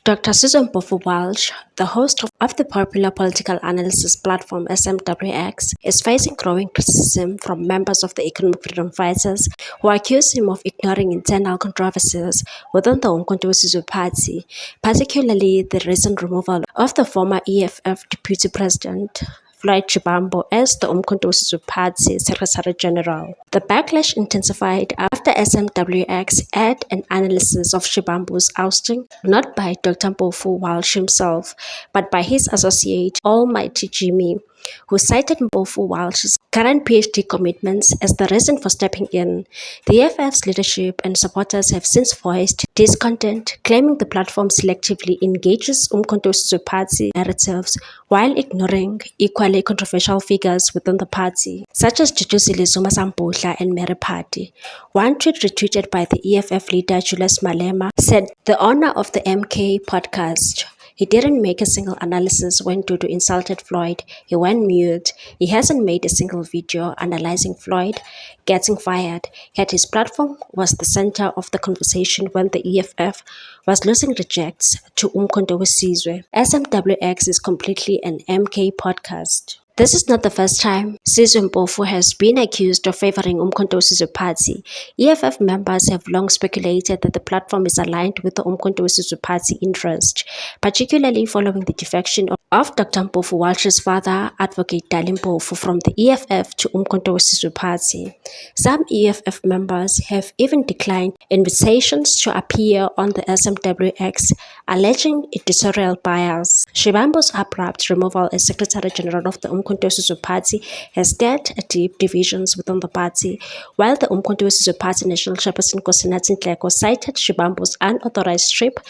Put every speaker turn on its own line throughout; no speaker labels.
Dr. Susan Mpofu Walsh, the host of the popular political analysis platform SMWX, is facing growing criticism from members of the economic freedom fighters who accuse him of ignoring internal controversies within the Umkhonto weSizwe Party, particularly the recent removal of the former EFF deputy president Floyd Shivambu as the Umkhonto weSizwe Party Secretary General. The backlash intensified after SMWX had an analysis of Shivambu's ousting, not by Dr. Mpofu Walsh himself, but by his associate Almighty Jimmy, who cited Mpofu Walsh's current PhD commitments as the reason for stepping in. The EFF's leadership and supporters have since voiced discontent, claiming the platform selectively engages Umkhonto weSizwe Party narratives while ignoring equally controversial figures within the party, such as Duduzile Zuma Sambuhla and Mary Phati. One tweet retweeted by the EFF leader Julius Malema said, "The owner of the MK podcast, he didn't make a single analysis when Dudu insulted Floyd. He went mute. He hasn't made a single video analyzing Floyd getting fired. Yet his platform was the center of the conversation when the EFF was losing rejects to Umkhonto weSizwe. SMWX is completely an MK podcast." This is not the first time Sizwe Mpofu has been accused of favoring Umkhonto weSizwe Party. EFF members have long speculated that the platform is aligned with the Umkhonto weSizwe Party interest, particularly following the defection of Dr. Mpofu Walsh's father, Advocate Dali Mpofu, from the EFF to Umkhonto weSizwe Party. Some EFF members have even declined invitations to appear on the SMWX, alleging editorial bias. Shivambu's abrupt removal as Secretary General of the Umkhonto weSizwe Party has stirred deep divisions within the party, while the Umkhonto weSizwe Party National Chairperson Nkosinathi Nhleko cited Shivambu's unauthorized trip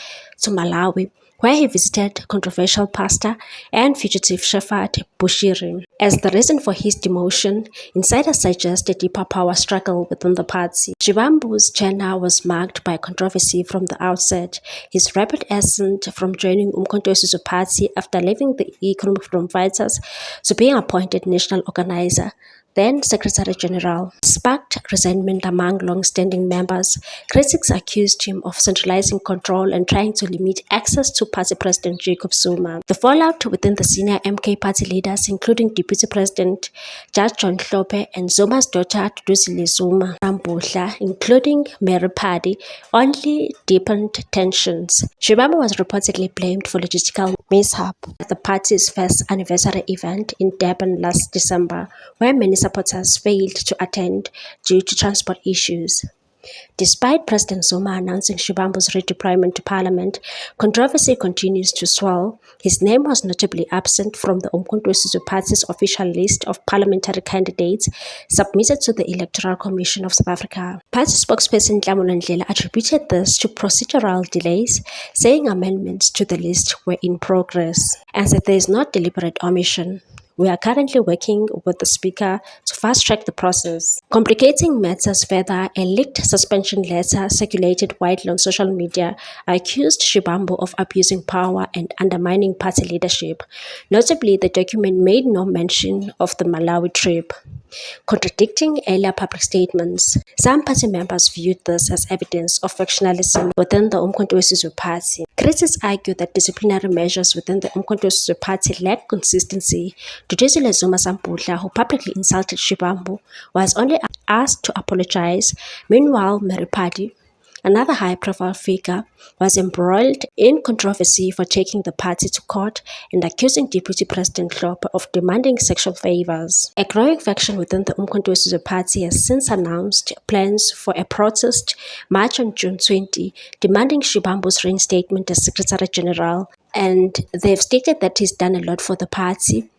to Malawi, where he visited controversial pastor and fugitive shepherd Bushiri. As the reason for his demotion, insiders suggest a deeper power struggle within the party. Shivambu's tenure was marked by controversy from the outset. His rapid ascent from joining Umkhonto weSizwe Party after leaving the Economic Freedom Fighters to being appointed national organizer, then Secretary General, sparked resentment among long-standing members. Critics accused him of centralizing control and trying to limit access to party president Jacob Zuma. The fallout within the senior MK party leaders, including Deputy President Judge John Hlophe and Zuma's daughter Duduzile Zuma Sambuhla, including Mary Phati, only deepened tensions. Shivambu was reportedly blamed for logistical mishap at the party's first anniversary event in Durban last December, where many supporters failed to attend due to transport issues. Despite President Zuma announcing Shivambu's redeployment to Parliament, controversy continues to swell. His name was notably absent from the Umkhonto weSizwe Party's official list of parliamentary candidates submitted to the Electoral Commission of South Africa. Party spokesperson Nhlamulo Ndlela attributed this to procedural delays, saying amendments to the list were in progress, and said there is no deliberate omission. "We are currently working with the Speaker to fast-track the process." Complicating matters further, a leaked suspension letter circulated widely on social media accused Shivambu of abusing power and undermining party leadership. Notably, the document made no mention of the Malawi trip, contradicting earlier public statements. Some party members viewed this as evidence of factionalism within the Umkhonto weSizwe Party. Critics argue that disciplinary measures within the Umkhonto weSizwe Party lack consistency. Duduzile Zuma Sambuhla, who publicly insulted Shivambu, was only asked to apologize. Meanwhile, Mary Phati, another high-profile figure, was embroiled in controversy for taking the party to court and accusing Deputy President Hlophe of demanding sexual favors. A growing faction within the Umkhonto weSizwe Party has since announced plans for a protest march on June 20, demanding Shivambu's reinstatement as Secretary General, and they've stated that he's done a lot for the party.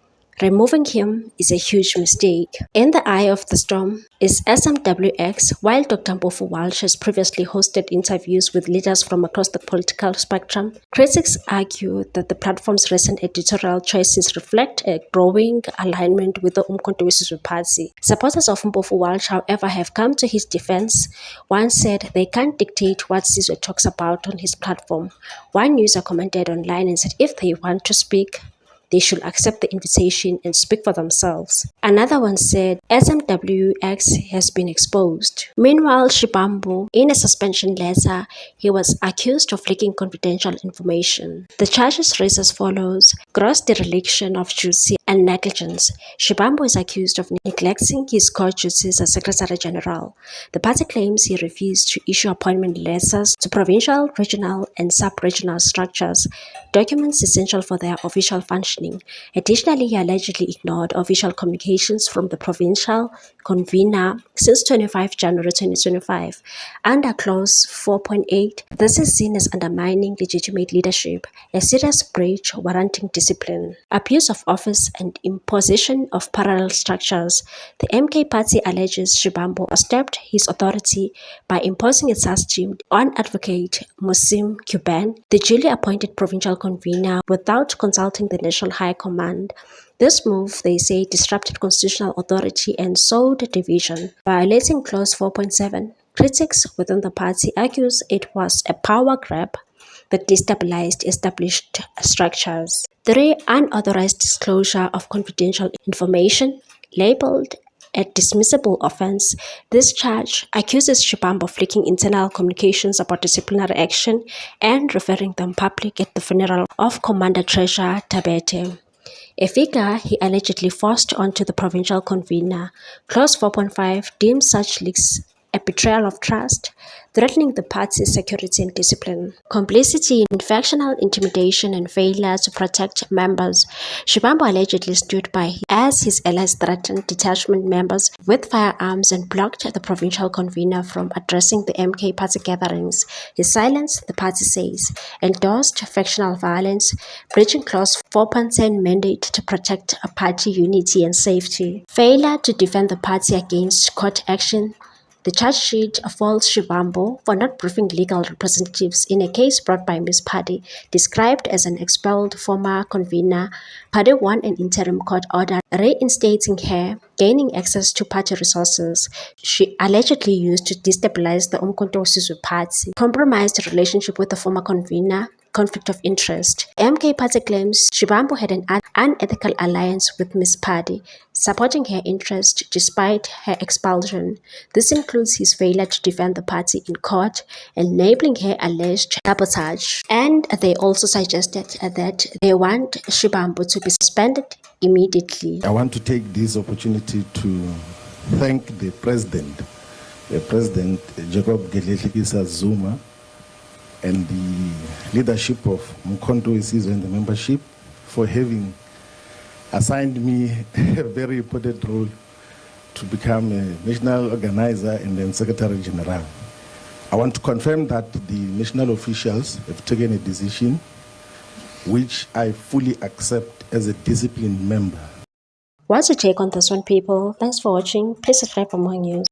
Removing him is a huge mistake. In the eye of the storm is SMWX. While Dr. Mpofu Walsh has previously hosted interviews with leaders from across the political spectrum, critics argue that the platform's recent editorial choices reflect a growing alignment with the Umkhonto weSizwe Party. Supporters of Mpofu Walsh, however, have come to his defense. One said they can't dictate what Sizwe talks about on his platform. One user commented online and said if they want to speak, they should accept the invitation and speak for themselves. Another one said, SMWX has been exposed. Meanwhile, Shibambu, in a suspension letter, he was accused of leaking confidential information. The charges raised as follows: gross dereliction of duty and negligence. Shibambu is accused of neglecting his court duties as Secretary General. The party claims he refused to issue appointment letters to provincial, regional, and sub-regional structures, documents essential for their official functioning. Additionally, he allegedly ignored official communications from the provincial convener since 25 January 2025. Under Clause 4.8, this is seen as undermining legitimate leadership, a serious breach warranting discipline, abuse of office, and imposition of parallel structures. The MK party alleges Shibambu usurped his authority by imposing its regime on Advocate Musim Cuban, the duly appointed provincial convener, without consulting the National High Command. This move, they say, disrupted constitutional authority and sowed division, violating Clause 4.7. Critics within the party accuse it was a power grab that destabilized established structures. 3. Unauthorized disclosure of confidential information, labeled a dismissible offense. This charge accuses Shibambu of leaking internal communications about disciplinary action and referring them public at the funeral of Commander Treasure Tabete, a figure he allegedly forced onto the provincial convener. Clause 4.5 deems such leaks a betrayal of trust, threatening the party's security and discipline. Complicity in factional intimidation and failure to protect members. Shibambu allegedly stood by as his allies threatened detachment members with firearms and blocked the provincial convener from addressing the MK party gatherings. His silence, the party says, endorsed factional violence, breaching Clause 4.10 mandate to protect a party unity and safety. Failure to defend the party against court action. The charge sheet faults Shibambu for not briefing legal representatives in a case brought by Ms. Paddy, described as an expelled former convener. Paddy won an interim court order reinstating her, gaining access to party resources she allegedly used to destabilize the Umkhonto Sizwe party, compromised relationship with the former convener, conflict of interest. MK party claims Shibambu had an unethical alliance with Ms. Paddy, supporting her interest despite her expulsion. This includes his failure to defend the party in court, enabling her alleged sabotage. And they also suggested that they want Shibambu to be suspended immediately.
I want to take this opportunity to thank the President Jacob Gedleyihlekisa Zuma, and the leadership of Umkhonto Sizwe and the membership for having assigned me a very important role to become a national organizer and then Secretary General. I want to confirm that the national officials have taken a decision which I fully accept as a disciplined member.
What's your take on this one, people? Thanks for watching. Please subscribe for more news.